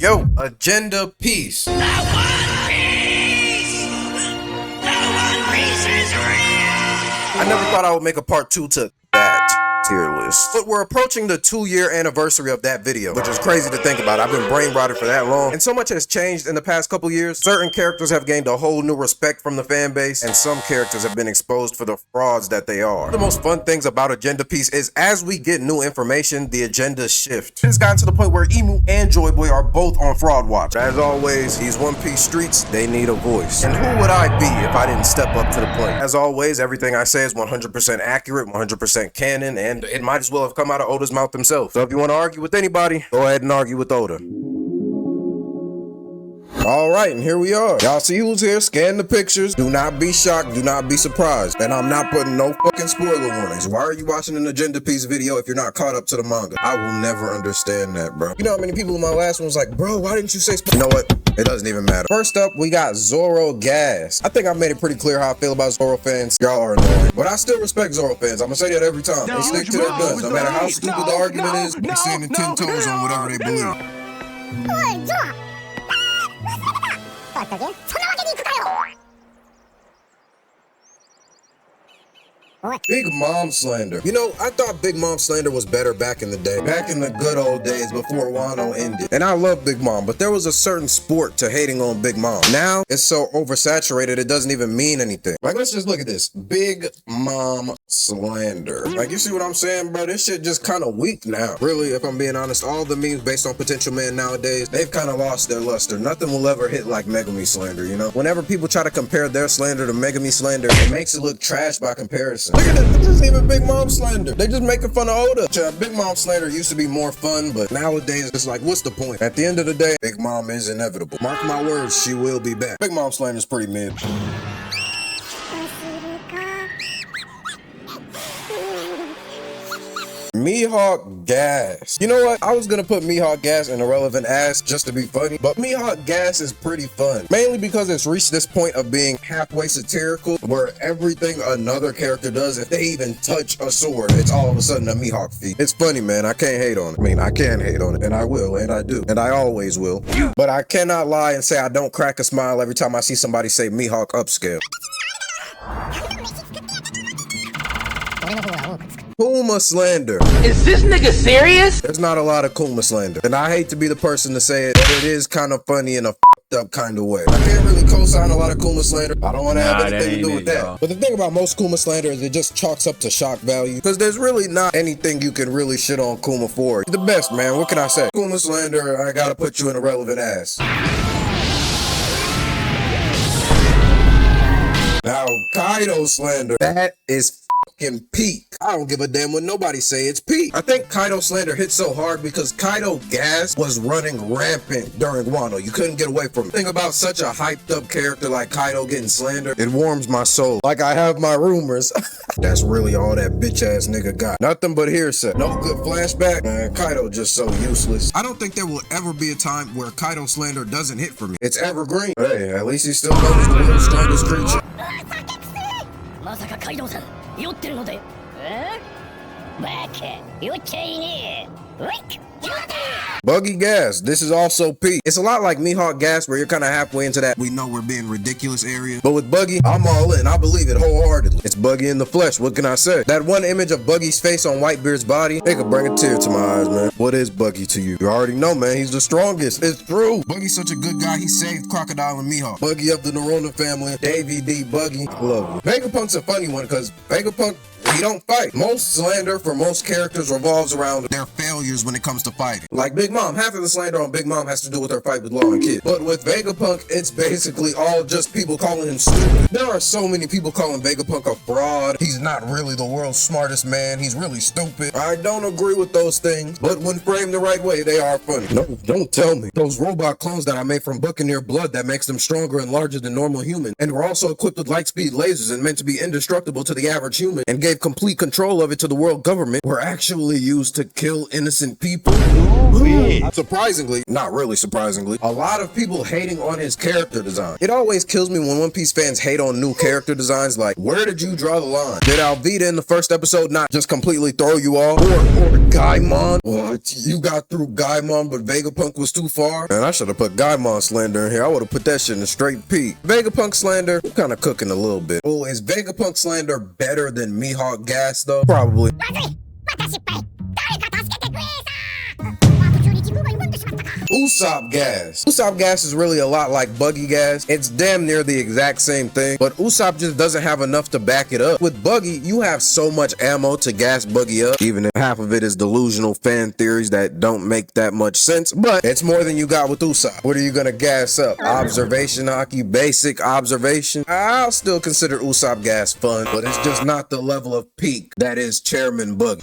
Yo, agenda piece. The One Piece! The One Piece is real! I never thought I would make a part 2 to that tier list. But we're approaching the 2-year anniversary of that video, which is crazy to think about. I've been brain rotted for that long, and so much has changed in the past couple years. Certain characters have gained a whole new respect from the fan base, and some characters have been exposed for the frauds that they are. One of the most fun things about Agenda Piece is as we get new information, the agendas shift. It's gotten to the point where Emu and Joy Boy are both on fraud watch. As always, these One Piece streets, they need a voice. And who would I be if I didn't step up to the plate? As always, everything I say is 100% accurate, 100% canon, and it might as well have come out of Oda's mouth himself. So if you want to argue with anybody, go ahead and argue with Oda. Alright, and here we are. Y'all see who's here, scan the pictures. Do not be shocked, do not be surprised. And I'm not putting no fucking spoiler warnings. Why are you watching an Agenda Piece video if you're not caught up to the manga? I will never understand that, bro. You know how many people in my last one was like, bro, why didn't you say spoiler? You know what? It doesn't even matter. First up, we got Zoro Gas. I think I've made it pretty clear how I feel about Zoro fans. Y'all are annoying. But I still respect Zoro fans. I'm gonna say that every time. They stick to their guns. No matter how stupid the argument is, they stand 10 toes on whatever they believe. Big Mom Slander. You know, I thought Big Mom Slander was better back in the day. Back in the good old days before Wano ended. And I love Big Mom, but there was a certain sport to hating on Big Mom. Now, it's so oversaturated, it doesn't even mean anything. Like, let's just look at this. Big Mom Slander. Like, you see what I'm saying, bro? This shit just kind of weak now. Really, if I'm being honest, all the memes based on Potential Man nowadays, they've kind of lost their luster. Nothing will ever hit like Megami Slander, you know? Whenever people try to compare their Slander to Megami Slander, it makes it look trash by comparison. Look at this. This isn't even Big Mom Slander. They just making fun of Oda. Big Mom Slander used to be more fun, but nowadays it's like, what's the point? At the end of the day, Big Mom is inevitable. Mark my words, she will be back. Big Mom Slander is pretty mid. Mihawk Gas. You know what? I was gonna put Mihawk Gas in irrelevant ass just to be funny, but Mihawk Gas is pretty fun. Mainly because it's reached this point of being halfway satirical, where everything another character does, if they even touch a sword, it's all of a sudden a Mihawk feat. It's funny, man. I can't hate on it. I mean, I can hate on it, and I will, and I do, and I always will. But I cannot lie and say I don't crack a smile every time I see somebody say Mihawk upscale. Kuma Slander. Is this nigga serious? There's not a lot of Kuma Slander, and I hate to be the person to say it, but it is kind of funny in a f***ed up kind of way. I can't really co-sign a lot of Kuma Slander. I don't want to have anything to do with that. But the thing about most Kuma Slander is it just chalks up to shock value, because there's really not anything you can really shit on Kuma for. He's the best, man. What can I say? Kuma Slander, I gotta put you in a relevant ass. Now, Kaido Slander. That is fucking peak. I don't give a damn what nobody say, it's peak. I think Kaido Slander hit so hard because Kaido Gas was running rampant during Wano. You couldn't get away from it. Think about such a hyped up character like Kaido getting slandered. It warms my soul. Like I have my rumors. That's really all that bitch ass nigga got. Nothing but hearsay. No good flashback. Man, Kaido just so useless. I don't think there will ever be a time where Kaido Slander doesn't hit for me. It's evergreen. Hey, at least he still knows the world's strongest creature. Buggy Gas. This is also peak. It's a lot like Mihawk Gas, where you're kind of halfway into that we know we're being ridiculous area. But with Buggy, I'm all in. I believe it wholeheartedly. It's Buggy in the flesh. What can I say? That one image of Buggy's face on Whitebeard's body, it could bring a tear to my eyes, man. What is Buggy to you? You already know, man. He's the strongest. It's true. Buggy's such a good guy. He saved Crocodile and Mihawk. Buggy of the Nerona family. Davey D. Buggy. I love you. Vegapunk's a funny one because Vegapunk, he don't fight. Most slander for most characters revolves around their failures when it comes to fighting. Like Big Mom, half of the slander on Big Mom has to do with her fight with Law and Kid. But with Vegapunk, it's basically all just people calling him stupid. There are so many people calling Vegapunk a fraud. He's not really the world's smartest man. He's really stupid. I don't agree with those things, but when framed the right way, they are funny. No, don't tell me. Those robot clones that I made from Buccaneer blood that makes them stronger and larger than normal humans, and were also equipped with light speed lasers and meant to be indestructible to the average human, and gave gave complete control of it to the world government were actually used to kill innocent people. Surprisingly, not really surprisingly, a lot of people hating on his character design. It always kills me when One Piece fans hate on new character designs. Like, where did you draw the line? Did Alvida in the first episode not just completely throw you off? Or Gaimon? What? You got through Gaimon, but Vegapunk was too far? Man, I should have put Gaimon Slander in here. I would have put that shit in a straight peak. Vegapunk Slander, I'm kind of cooking a little bit. Oh, is Vegapunk Slander better than Mihawk Gas though? Probably. Usopp Gas. Usopp Gas is really a lot like Buggy Gas. It's damn near the exact same thing, but Usopp just doesn't have enough to back it up. With Buggy, you have so much ammo to gas Buggy up, even if half of it is delusional fan theories that don't make that much sense, but it's more than you got with Usopp. What are you gonna gas up? Observation hockey, basic observation? I'll still consider Usopp Gas fun, but it's just not the level of peak that is Chairman Buggy.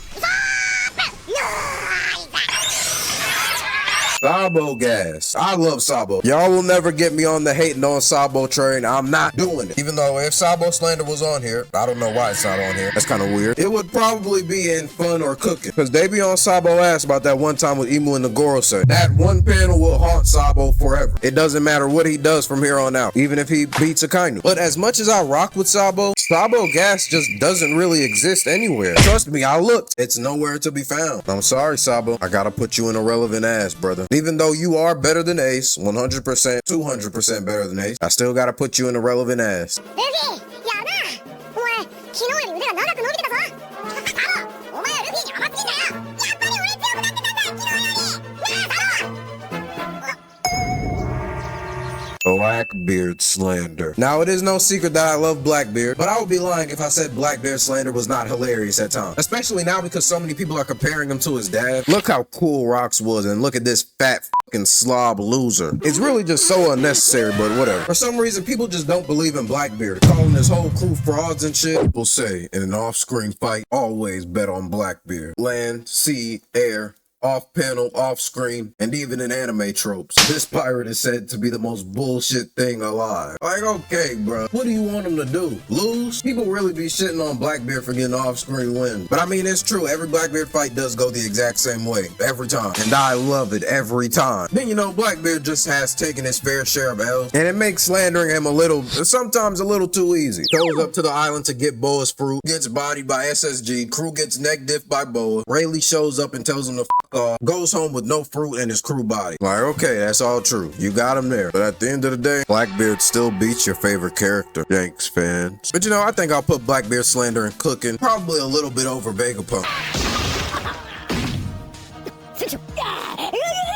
Sabo Gas. I love Sabo. Y'all will never get me on the hating on Sabo train. I'm not doing it. Even though if Sabo Slander was on here, I don't know why it's not on here. That's kind of weird. It would probably be in fun or cooking. Because they be on Sabo ass about that one time with Emu and the Gorosei. That one panel will haunt Sabo forever. It doesn't matter what he does from here on out. Even if he beats Akainu. But as much as I rock with Sabo, Sabo Gas just doesn't really exist anywhere. Trust me, I looked. It's nowhere to be found. I'm sorry, Sabo. I gotta put you in a relevant ass, brother. Even though you are better than Ace, 100%, 200% better than Ace, I still gotta put you in a relevant ass. Blackbeard Slander. Now, it is no secret that I love Blackbeard, but I would be lying if I said Blackbeard Slander was not hilarious at times. Especially now because so many people are comparing him to his dad. Look how cool Rocks was, and look at this fat fucking slob loser. It's really just so unnecessary, but whatever. For some reason, people just don't believe in Blackbeard, calling his whole crew frauds and shit. People say, in an off-screen fight, always bet on Blackbeard. Land, sea, air, off-panel, off-screen, and even in anime tropes. This pirate is said to be the most bullshit thing alive. Like, okay, bro, what do you want him to do? Lose? People really be shitting on Blackbeard for getting off-screen wins. But I mean, it's true, every Blackbeard fight does go the exact same way, every time. And I love it every time. Then, you know, Blackbeard just has taken his fair share of L's, and it makes slandering him a little, sometimes a little too easy. Goes up to the island to get Boa's fruit, gets bodied by SSG, crew gets neck diffed by Boa, Rayleigh shows up and tells him to goes home with no fruit in his crew body. Like, okay, that's all true. You got him there. But at the end of the day, Blackbeard still beats your favorite character. Shanks fans. But you know, I think I'll put Blackbeard Slander and cooking probably a little bit over Vegapunk.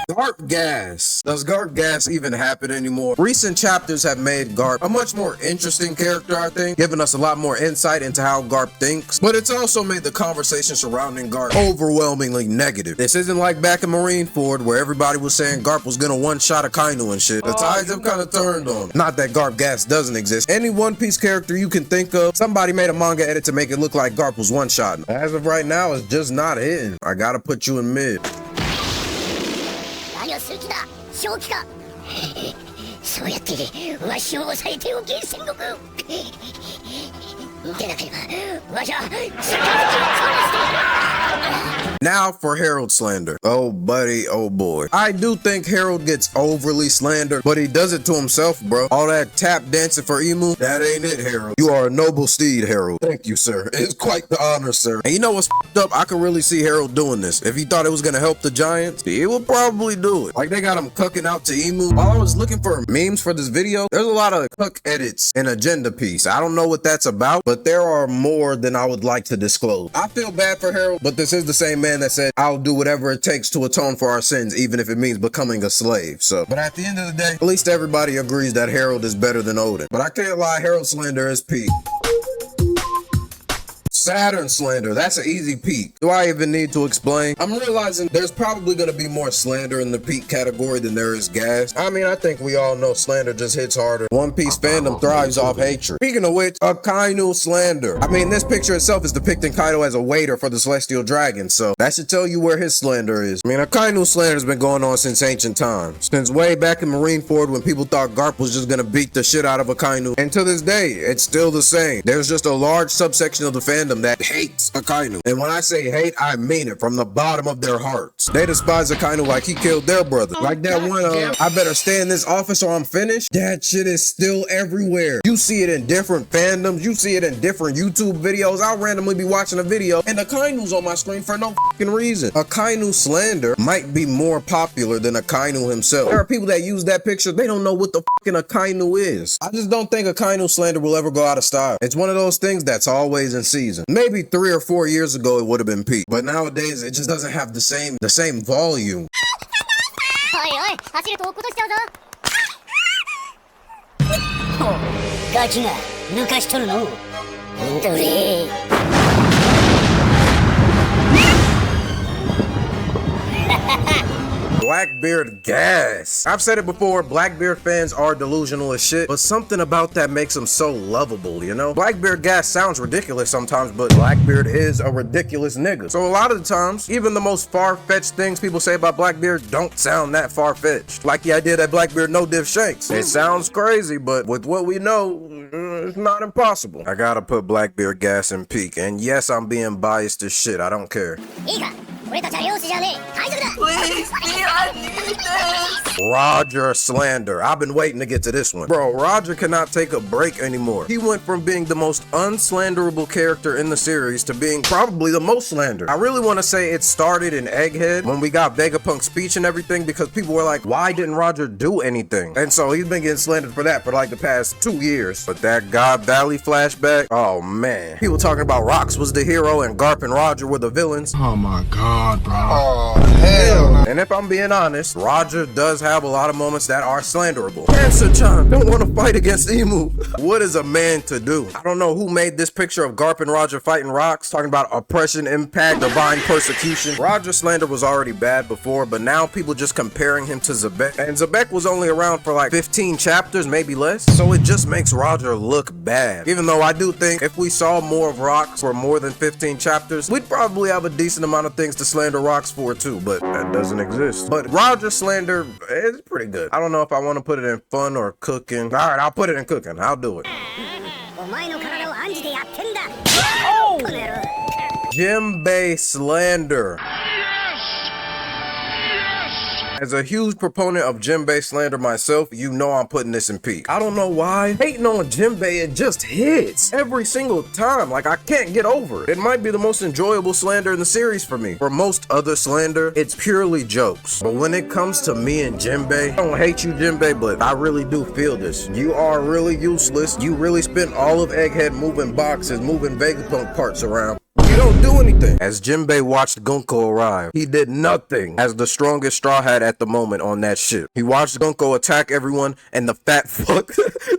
Garp Gas. Does Garp Gas even happen anymore? Recent chapters have made Garp a much more interesting character, I think, giving us a lot more insight into how Garp thinks, but it's also made the conversation surrounding Garp overwhelmingly negative. This isn't like back in Marineford where everybody was saying Garp was gonna one-shot Akainu and shit. The tides have kind of turned on him. Not that Garp Gas doesn't exist. Any One Piece character you can think of, somebody made a manga edit to make it look like Garp was one-shotting. As of right now, it's just not hitting. I gotta put you in mid. する気だ正気かそうやってわしを抑えておけ戦国でなければわしは Now for Harald Slander. Oh buddy, oh boy. I do think Harald gets overly slandered, but he does it to himself, bro. All that tap dancing for Emu, that ain't it, Harald. You are a noble steed, Harald. Thank you, sir. It's quite the honor, sir. And you know what's f***ed up? I can really see Harald doing this. If he thought it was gonna help the Giants, he would probably do it. Like, they got him cooking out to Emu. While I was looking for memes for this video, there's a lot of cook edits and agenda piece. I don't know what that's about, but there are more than I would like to disclose. I feel bad for Harald, but this is the same man that said, I'll do whatever it takes to atone for our sins, even if it means becoming a slave. So, but at the end of the day, at least everybody agrees that Harald is better than Odin. But I can't lie, Harald Slander is peak. Saturn Slander, that's an easy peak. Do I even need to explain? I'm realizing there's probably going to be more Slander in the peak category than there is Gas. I mean, I think we all know Slander just hits harder. One Piece fandom thrives off hatred. Speaking of which, Akainu Slander. I mean, this picture itself is depicting Kaido as a waiter for the Celestial Dragon, so that should tell you where his Slander is. I mean, Akainu Slander has been going on since ancient times. Since way back in Marineford when people thought Garp was just going to beat the shit out of Akainu. And to this day, it's still the same. There's just a large subsection of the fandom fandom that hates Akainu. And when I say hate, I mean it from the bottom of their hearts. They despise Akainu like he killed their brother. Like that one, I better stay in this office or I'm finished. That shit is still everywhere. You see it in different fandoms. You see it in different YouTube videos. I'll randomly be watching a video and Akainu's on my screen for no fucking reason. Akainu Slander might be more popular than Akainu himself. There are people that use that picture. They don't know what the fucking Akainu is. I just don't think Akainu Slander will ever go out of style. It's one of those things that's always in season. Maybe 3 or 4 years ago it would have been peak, but nowadays it just doesn't have the same volume. おいおい、走ると落っことしちゃうぞ。ほう、ガキが抜かしとるの。どれ。Blackbeard Gas. I've said it before, Blackbeard fans are delusional as shit, but something about that makes them so lovable, you know? Blackbeard Gas sounds ridiculous sometimes, but Blackbeard is a ridiculous nigga. So a lot of the times, even the most far-fetched things people say about Blackbeard don't sound that far-fetched. Like the idea that Blackbeard no-diff Shanks. It sounds crazy, but with what we know, it's not impossible. I gotta put Blackbeard Gas in peak, and yes, I'm being biased as shit, I don't care. いいか、俺たちは漁師じゃねえ。海賊だ。 Please, I need this. Roger Slander. I've been waiting to get to this one. Bro, Roger cannot take a break anymore. He went from being the most unslanderable character in the series to being probably the most slandered. I really want to say it started in Egghead when we got Vegapunk's speech and everything because people were like, why didn't Roger do anything? And so he's been getting slandered for that for like the past 2 years. But that God Valley flashback, oh man. People talking about Rox was the hero and Garp and Roger were the villains. Oh my god, bro. Oh, hell no. And if I'm being honest, Roger does have a lot of moments that are slanderable. Cancer-chan don't want to fight against Emu. What is a man to do? I don't know who made this picture of Garp and Roger fighting Rox, talking about oppression, impact, divine persecution. Roger Slander was already bad before, but now people just comparing him to Xebec. And Xebec was only around for like 15 chapters, maybe less. So it just makes Roger look bad. Even though I do think if we saw more of Rox for more than 15 chapters, we'd probably have a decent amount of things to slander Rox for too, but that doesn't exist. But Roger Slander is pretty good. I don't know if I want to put it in fun or cooking. All right, I'll put it in cooking. I'll do it. お前の体を案じてやってんだ。この野郎。 Jimbei Slander. As a huge proponent of Jimbei Slander myself, you know I'm putting this in peak. I don't know why. Hating on Jimbei, it just hits every single time. Like, I can't get over it. It might be the most enjoyable Slander in the series for me. For most other Slander, it's purely jokes. But when it comes to me and Jimbei, I don't hate you, Jimbei, but I really do feel this. You are really useless. You really spent all of Egghead moving boxes, moving Vegapunk parts around. You don't do anything. As Jimbei watched Gunko arrive, he did nothing as the strongest Straw Hat at the moment on that ship. He watched Gunko attack everyone and the fat fuck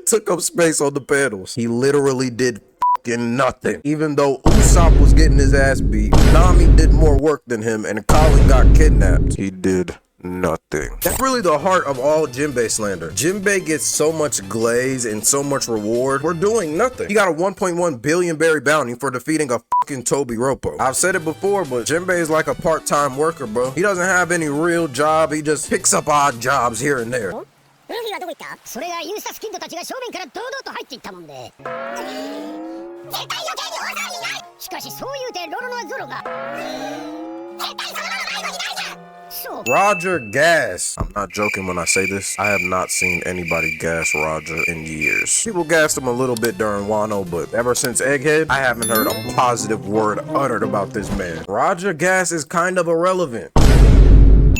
took up space on the panels. He literally did fucking nothing. Even though Usopp was getting his ass beat, Nami did more work than him and Colin got kidnapped. He did nothing. That's really the heart of all Jimbei Slander. Jimbei gets so much glaze and so much reward for doing nothing. He got a 1.1 billion berry bounty for defeating a fucking Toby Roppo. I've said it before, but Jimbei is like a part-time worker, bro. He doesn't have any real job. He just picks up odd jobs here and there. ルフィはどこ行った？それがユースタスキッドたちが正面から堂々と入っていったもんで。絶対余計に大騒ぎない。しかしそう言うてロロノアゾロが。絶対そのまま迷子になるじゃん。 Roger Gas. I'm not joking when I say this. I have not seen anybody gas Roger in years. People gassed him a little bit during Wano, but ever since Egghead, I haven't heard a positive word uttered about this man. Roger Gas is kind of irrelevant.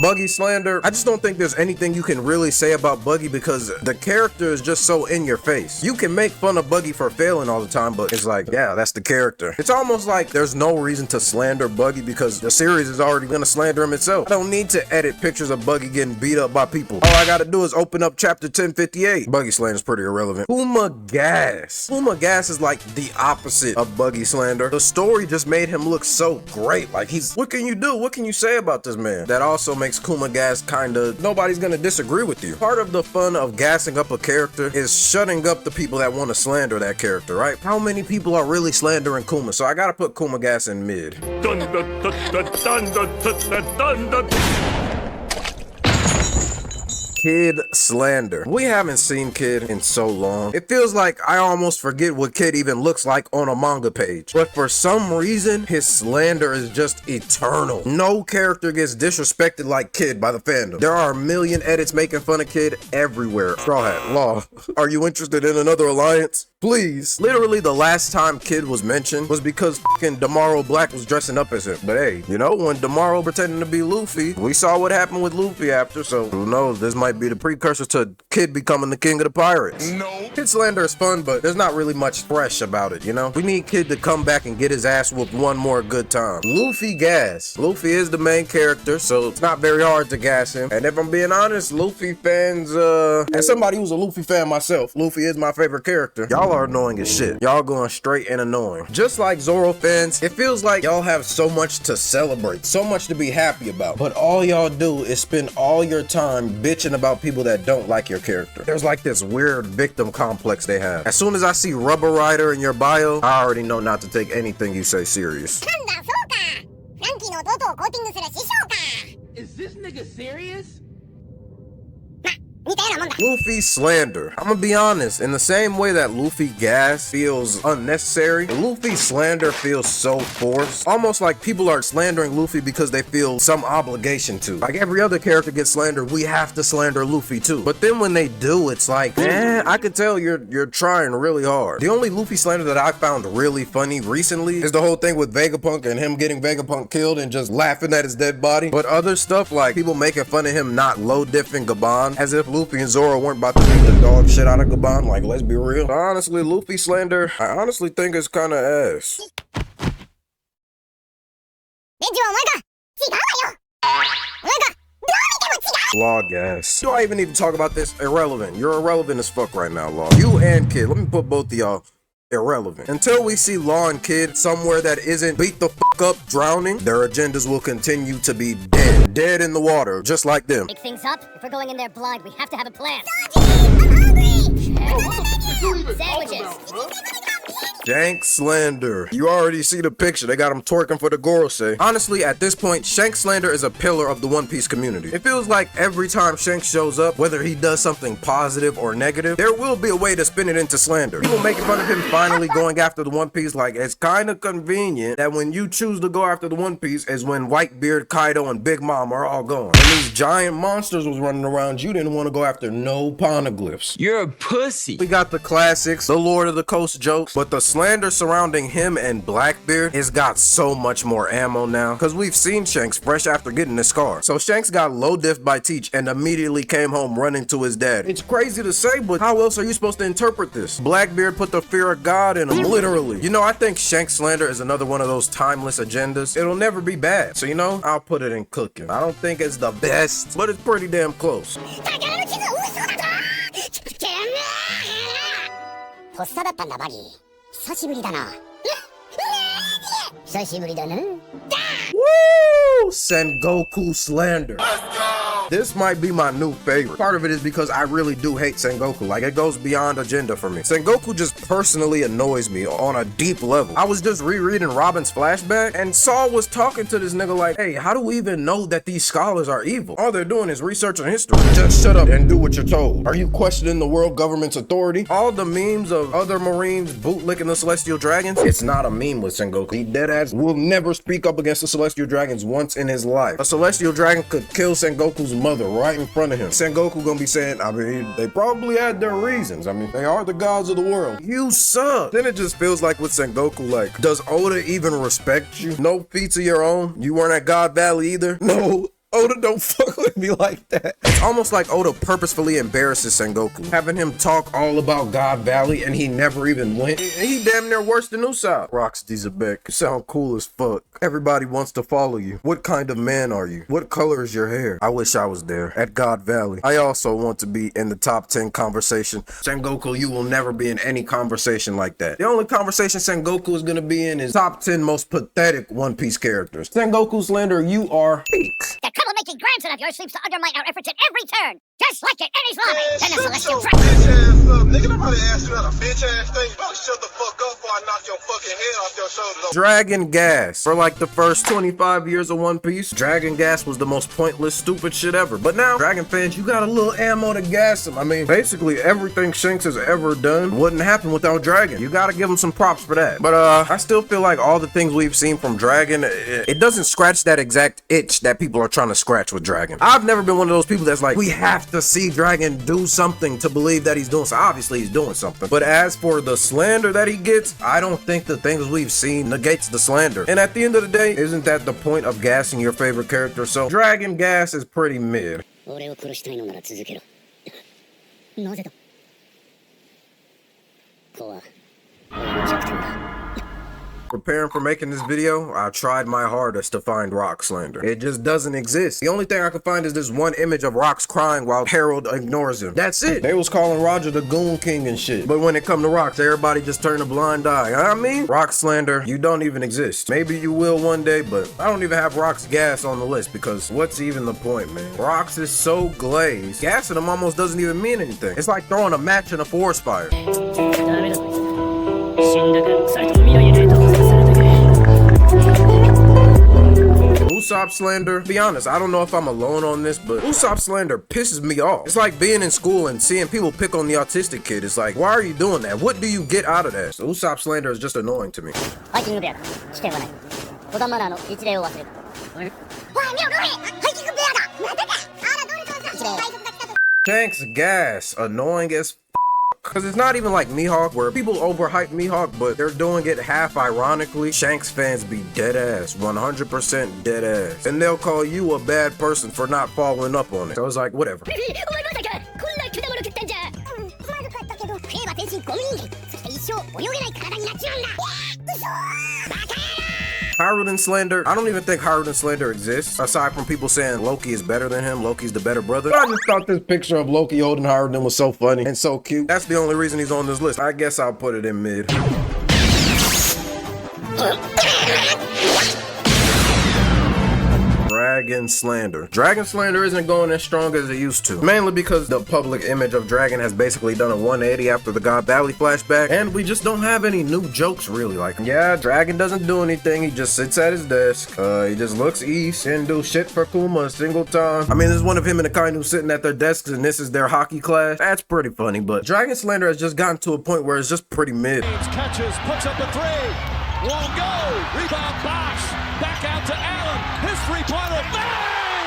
Buggy Slander, I just don't think there's anything you can really say about Buggy because the character is just so in your face. You can make fun of Buggy for failing all the time, but it's like, yeah, that's the character. It's almost like there's no reason to slander Buggy because the series is already gonna slander him itself. I don't need to edit pictures of Buggy getting beat up by people. All I gotta do is open up chapter 1058. Buggy Slander's pretty irrelevant. Kuma Gas. Kuma Gas is like the opposite of Buggy Slander. The story just made him look so great. Like what can you do? What can you say about this man? That also makes Kuma Gas kinda, nobody's gonna disagree with you. Part of the fun of gassing up a character is shutting up the people that want to slander that character, right? How many people are really slandering Kuma? So I gotta put Kuma Gas in mid. Kid Slander. We haven't seen Kid in so long. It feels like I almost forget what Kid even looks like on a manga page. But for some reason, his slander is just eternal. No character gets disrespected like Kid by the fandom. There are a million edits making fun of Kid everywhere. Straw Hat, Law, are you interested in another alliance? Please. Literally the last time Kid was mentioned was because fucking Damaro Black was dressing up as him. But hey, you know, when Damaro pretended to be Luffy, we saw what happened with Luffy after, so who knows, this might be the precursor to Kid becoming the king of the pirates. No. Kid Slander is fun, but there's not really much fresh about it, you know? We need Kid to come back and get his ass whooped one more good time. Luffy Gas. Luffy is the main character, so it's not very hard to gas him. And if I'm being honest, Luffy fans, as somebody who's a Luffy fan myself, Luffy is my favorite character. Y'all are annoying as shit. Y'all going straight and annoying. Just like Zoro fans, it feels like y'all have so much to celebrate, so much to be happy about, but all y'all do is spend all your time bitching about people that don't like your character. There's like this weird victim complex they have. As soon as I see Rubber Rider in your bio, I already know not to take anything you say serious. Is this nigga serious? Luffy Slander. I'm gonna be honest, in the same way that Luffy Gas feels unnecessary, Luffy Slander feels so forced. Almost like people are slandering Luffy because they feel some obligation to. Like every other character gets slandered, we have to slander Luffy too. But then when they do, it's like, I could tell you're trying really hard. The only Luffy Slander that I found really funny recently is the whole thing with Vegapunk and him getting Vegapunk killed and just laughing at his dead body. But other stuff like people making fun of him not low diffing Gaban, as if Luffy and Zoro weren't about to beat the dog shit out of Gaban, like let's be real. But honestly, Luffy Slander, I honestly think it's kinda ass. Law Gas. Do I even need to talk about this? Irrelevant. You're irrelevant as fuck right now, Law. You and Kid, let me put both of y'all irrelevant. Until we see Law and Kid somewhere that isn't beat the fuck up drowning, their agendas will continue to be dead. Dead in the water, just like them. Pick things up. If we're going in there blind, we have to have a plan. Sandwiches. Shanks Slander. You already see the picture. They got him twerking for the Gorosei. Honestly, at this point, Shanks Slander is a pillar of the One Piece community. It feels like every time Shanks shows up, whether he does something positive or negative, there will be a way to spin it into slander. People making fun of him finally going after the One Piece, like it's kind of convenient that when you choose to go after the One Piece is when Whitebeard, Kaido, and Big Mom are all gone. When these giant monsters was running around, you didn't want to go after no poneglyphs. You're a pussy. We got the classics, the Lord of the Coast jokes, but the slander surrounding him and Blackbeard has got so much more ammo now, because we've seen Shanks fresh after getting the scar. So Shanks got low diff by Teach and immediately came home running to his dad. It's crazy to say, but how else are you supposed to interpret this? Blackbeard put the fear of God in him, literally. You know, I think Shanks Slander is another one of those timeless agendas. It'll never be bad. So you know, I'll put it in cooking. I don't think it's the best, but it's pretty damn close. Woo! Sengoku Slander. This might be my new favorite. Part of it is because I really do hate Sengoku. Like, it goes beyond agenda for me. Sengoku just personally annoys me on a deep level. I was just rereading Robin's flashback, and Saul was talking to this nigga like, hey, how do we even know that these scholars are evil? All they're doing is researching history. Just shut up and do what you're told. Are you questioning the world government's authority? All the memes of other Marines bootlicking the Celestial Dragons, it's not a meme with Sengoku. He deadass will never speak up against the Celestial Dragons once in his life. A Celestial Dragon could kill Sengoku's mother right in front of him. Sengoku gonna be saying, I mean, they probably had their reasons. I mean, they are the gods of the world. You suck. Then it just feels like with Sengoku, like, does Oda even respect you? No feats of your own? You weren't at God Valley either? No. Oda don't fuck with me like that. It's almost like Oda purposefully embarrasses Sengoku, having him talk all about God Valley and he never even went. He damn near worse than Usopp. Rocks Xebec, you sound cool as fuck. Everybody wants to follow you. What kind of man are you? What color is your hair? I wish I was there at God Valley. I also want to be in the top 10 conversation. Sengoku, you will never be in any conversation like that. The only conversation Sengoku is gonna be in is top 10 most pathetic One Piece characters. Sengoku Slander, you are peak. That troublemaking grandson of yours seems to undermine our efforts at every turn. Just like it, Enies Lobby. Then the Shut Celestial your Dragon. bitch ass up. Nigga, nobody asked you how to bitch ass thing. You better shut the fuck up. I knock your fucking head off your shoulders. Dragon Gas. For like the first 25 years of One Piece, Dragon Gas was the most pointless, stupid shit ever. But now, Dragon fans, you got a little ammo to gas him. I mean, basically everything Shanks has ever done wouldn't happen without Dragon. You gotta give him some props for that. But I still feel like all the things we've seen from Dragon, it doesn't scratch that exact itch that people are trying to scratch with Dragon. I've never been one of those people that's like, we have to see Dragon do something to believe that he's doing something. Obviously, he's doing something. But as for the slander that he gets, I don't think the things we've seen negates the slander. And at the end of the day, isn't that the point of gassing your favorite character? So Dragon Gas is pretty mid. Preparing for making this video, I tried my hardest to find Rock Slander. It just doesn't exist. The only thing I could find is this one image of Rock's crying while Harald ignores him. That's it. They was calling Roger the Goon King and shit. But when it come to Rocks, everybody just turned a blind eye. I mean, Rock Slander, you don't even exist. Maybe you will one day, but I don't even have Rock's Gas on the list because what's even the point, man? Rocks is so glazed. Gassing him almost doesn't even mean anything. It's like throwing a match in a forest fire. Usopp Slander, to be honest, I don't know if I'm alone on this, but Usopp Slander pisses me off. It's like being in school and seeing people pick on the autistic kid. It's like, why are you doing that? What do you get out of that? So Usopp Slander is just annoying to me. Shanks Gas, annoying as Cause it's not even like Mihawk where people overhype Mihawk, but they're doing it half ironically. Shanks fans be dead ass, 100% dead ass. And they'll call you a bad person for not following up on it. So it's like, whatever. Harald and Slander, I don't even think Harald and Slander exists, aside from people saying Loki is better than him, Loki's the better brother. I just thought this picture of Loki holding Harald was so funny and so cute. That's the only reason he's on this list. I guess I'll put it in mid. Dragon Slander. Dragon Slander isn't going as strong as it used to. Mainly because the public image of Dragon has basically done a 180 after the God Valley flashback, and we just don't have any new jokes really. Like, yeah, Dragon doesn't do anything, he just sits at his desk, he just looks east and do shit for Kuma a single time. I mean, there's one of him and Akainu sitting at their desks and this is their hockey class. That's pretty funny, but Dragon Slander has just gotten to a point where it's just pretty mid. Catches, puts up the three, won't go, rebound Bosch, back out to Allen, his three-pointer, bang!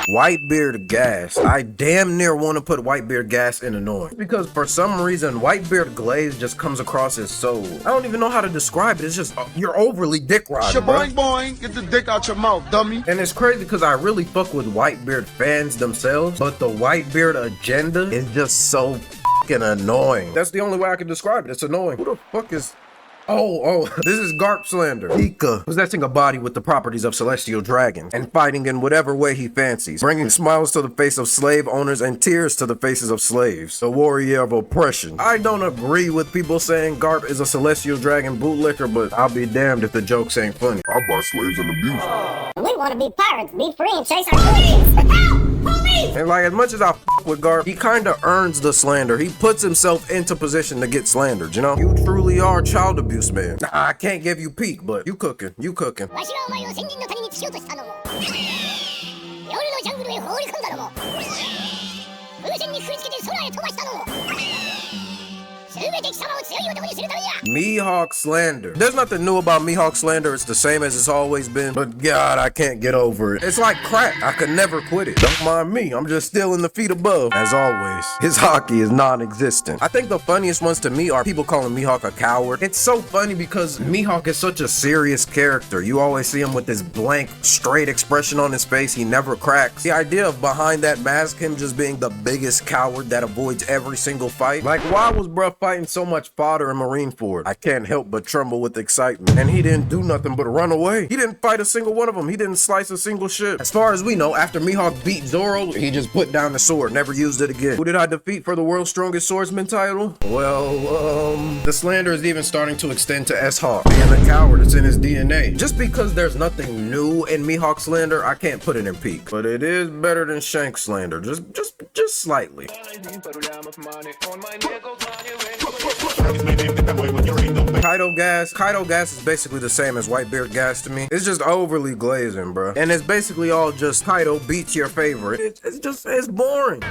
Whitebeard Gas. I damn near want to put Whitebeard Gas in annoying. Because for some reason, Whitebeard Glaze just comes across as so... I don't even know how to describe it. It's just, you're overly dick riding, bro. Boing boing, get the dick out your mouth, dummy. And it's crazy because I really fuck with Whitebeard fans themselves, but the Whitebeard agenda is just so fucking annoying. That's the only way I can describe it. It's annoying. Who the fuck is... Oh, this is Garp Slander. Ika, possessing a body with the properties of celestial dragons and fighting in whatever way he fancies, bringing smiles to the face of slave owners and tears to the faces of slaves. The warrior of oppression. I don't agree with people saying Garp is a celestial dragon bootlicker, but I'll be damned if the jokes ain't funny. I buy slaves and abuse. We want to be pirates, be free, and chase our police. Help! Police! And like, as much as I fuck with Garp, he kinda earns the slander. He puts himself into position to get slandered, you know? You truly are child abuse, man. Nah, I can't give you peak, but you cooking, you cooking. Mihawk Slander. There's nothing new about Mihawk Slander. It's the same as it's always been, but God, I can't get over it. It's like crack. I could never quit it. Don't mind me. I'm just still in the feet above. As always, his hockey is non-existent. I think the funniest ones to me are people calling Mihawk a coward. It's so funny because Mihawk is such a serious character. You always see him with this blank, straight expression on his face. He never cracks. The idea of behind that mask, him just being the biggest coward that avoids every single fight. Like, why was bruh fighting so much fodder in Marineford? I can't help but tremble with excitement. And he didn't do nothing but run away. He didn't fight a single one of them. He didn't slice a single ship. As far as we know, after Mihawk beat Zoro, he just put down the sword, never used it again. Who did I defeat for the world's strongest swordsman title? Well, the slander is even starting to extend to S-Hawk. Being a coward, it's in his DNA. Just because there's nothing new in Mihawk Slander, I can't put it in peak. But it is better than Shanks Slander, just slightly. Kaido Gas is basically the same as Whitebeard Gas to me. It's just overly glazing, bro. And it's basically all just Kaido beats your favorite. It's boring.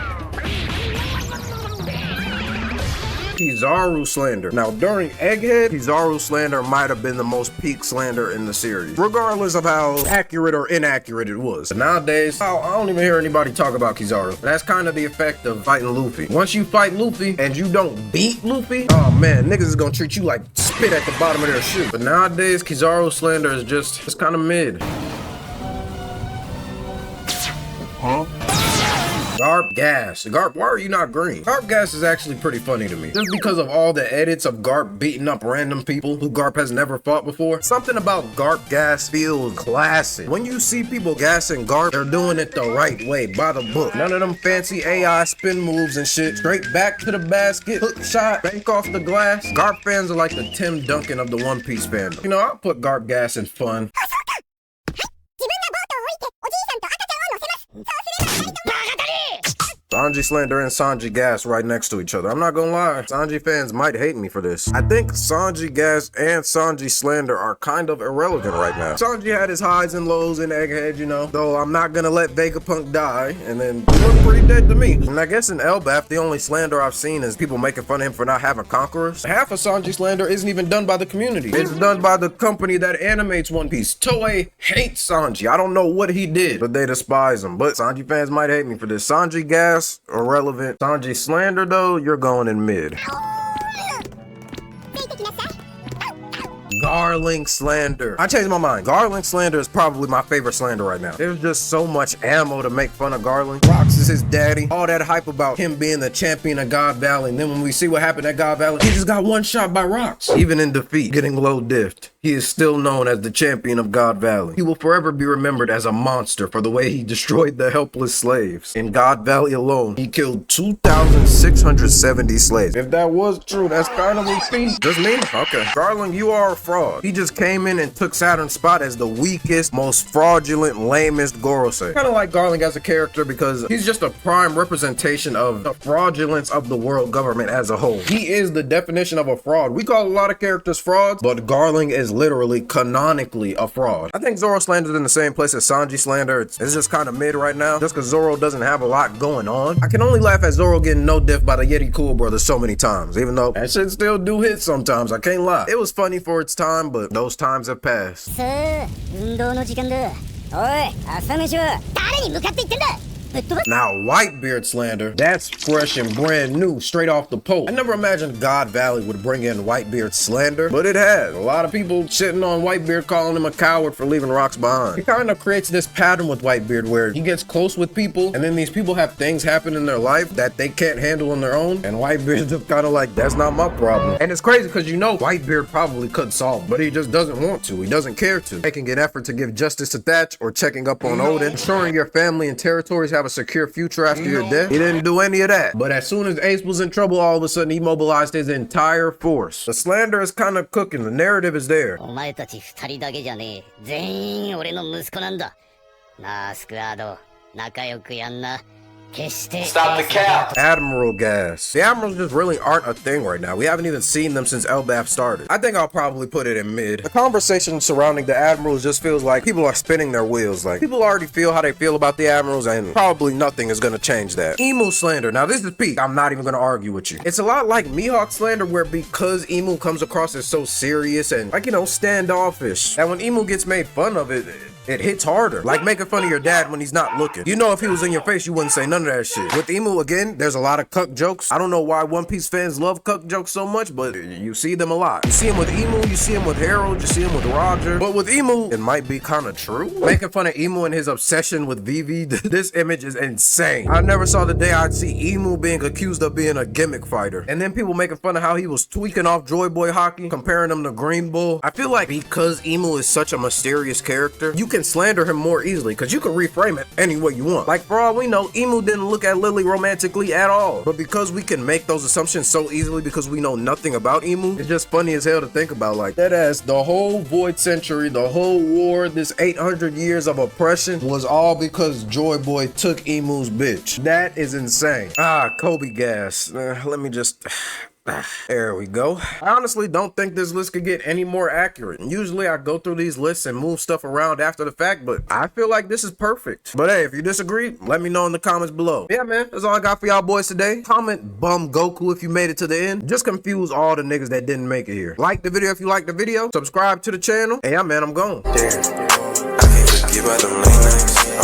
Kizaru Slander. Now, during Egghead, Kizaru Slander might have been the most peak Slander in the series, regardless of how accurate or inaccurate it was. But nowadays, I don't even hear anybody talk about Kizaru. That's kind of the effect of fighting Luffy. Once you fight Luffy and you don't beat Luffy, oh man, niggas is gonna treat you like spit at the bottom of their shoe. But nowadays, Kizaru Slander is just kind of mid. Huh? Garp Gas. Garp, why are you not green? Garp Gas is actually pretty funny to me. Just because of all the edits of Garp beating up random people who Garp has never fought before. Something about Garp Gas feels classic. When you see people gassing Garp, they're doing it the right way, by the book. None of them fancy AI spin moves and shit. Straight back to the basket, hook shot, bank off the glass. Garp fans are like the Tim Duncan of the One Piece fandom. You know, I'll put Garp Gas in fun. Sanji Slander and Sanji Gas right next to each other. I'm not gonna lie, Sanji fans might hate me for this. I think Sanji Gas and Sanji Slander are kind of irrelevant right now. Sanji had his highs and lows in Egghead, you know, though I'm not gonna let Vegapunk die, and then he looked pretty dead to me. And I guess in Elbaf, the only slander I've seen is people making fun of him for not having conquerors. Half of Sanji Slander isn't even done by the community. It's done by the company that animates One Piece. Toei hates Sanji. I don't know what he did, but they despise him. But Sanji fans might hate me for this. Sanji Gas, irrelevant. Sanji Slander though, you're going in mid. Garling Slander. I changed my mind. Garling Slander is probably my favorite Slander right now. There's just so much ammo to make fun of Garling. Rocks is his daddy. All that hype about him being the champion of God Valley. And then when we see what happened at God Valley, he just got one shot by Rocks. Even in defeat, getting low diffed, he is still known as the champion of God Valley. He will forever be remembered as a monster for the way he destroyed the helpless slaves. In God Valley alone, he killed 2,670 slaves. If that was true, that's kind of a feat. Just me? Okay. Garling, you are a fraud. He just came in and took Saturn's spot as the weakest, most fraudulent, lamest Gorosei. Kind of like Garling as a character because he's just a prime representation of the fraudulence of the world government as a whole. He is the definition of a fraud. We call a lot of characters frauds, but Garling is literally canonically a fraud. I think Zoro Slander's in the same place as Sanji Slander. It's just kind of mid right now, just because Zoro doesn't have a lot going on. I can only laugh at Zoro getting no diff by the Yeti Cool Brothers so many times, even though that shit still do hit sometimes. I can't lie. It was funny for its time, but those times have passed. Now, Whitebeard Slander, that's fresh and brand new, straight off the pole. I never imagined God Valley would bring in Whitebeard Slander, but it has. A lot of people shitting on Whitebeard, calling him a coward for leaving rocks behind. He kind of creates this pattern with Whitebeard where he gets close with people, and then these people have things happen in their life that they can't handle on their own, and Whitebeard's just kind of like, that's not my problem. And it's crazy because you know Whitebeard probably could solve, but he just doesn't want to. He doesn't care to. Making an effort to give justice to Thatch or checking up on Odin, ensuring your family and territories have a secure future after your death. He didn't do any of that. But as soon as Ace was in trouble, all of a sudden he mobilized his entire force. The Slander is kind of cooking. The narrative is there. Stop the cap. Admiral Gas. The Admirals just really aren't a thing right now. We haven't even seen them since Elbaf started. I think I'll probably put it in mid. The conversation surrounding the Admirals just feels like people are spinning their wheels. Like, people already feel how they feel about the Admirals, and probably nothing is gonna change that. Emu Slander. Now, this is peak. I'm not even gonna argue with you. It's a lot like Mihawk Slander, where because Emu comes across as so serious and, like, you know, standoffish, that when Emu gets made fun of, it hits harder. Like making fun of your dad when he's not looking. You know, if he was in your face, you wouldn't say none of that shit. With Emu, again, there's a lot of cuck jokes. I don't know why One Piece fans love cuck jokes so much, but you see them a lot. You see him with Emu, you see him with Harald, you see him with Roger. But with Emu, it might be kind of true. Making fun of Emu and his obsession with Vivi, this image is insane. I never saw the day I'd see Emu being accused of being a gimmick fighter. And then people making fun of how he was tweaking off Joy Boy Hockey, comparing him to Green Bull. I feel like because Emu is such a mysterious character, you can slander him more easily because you can reframe it any way you want. Like, for all we know, Emu didn't look at Lily romantically at all. But because we can make those assumptions so easily because we know nothing about Emu, it's just funny as hell to think about. Like, that ass, the whole Void Century, the whole war, this 800 years of oppression was all because Joy Boy took Emu's bitch. That is insane. Kobe Gas. Let me just... There we go. I honestly don't think this list could get any more accurate. Usually I go through these lists and move stuff around after the fact, but I feel like this is perfect. But hey, if you disagree, let me know in the comments below. Yeah, man, that's all I got for y'all boys today. Comment bum Goku if you made it to the end. Just confuse all the niggas that didn't make it here. Like the video if you like the video. Subscribe to the channel. And yeah, man, I'm gone. I can't forget about them late nights.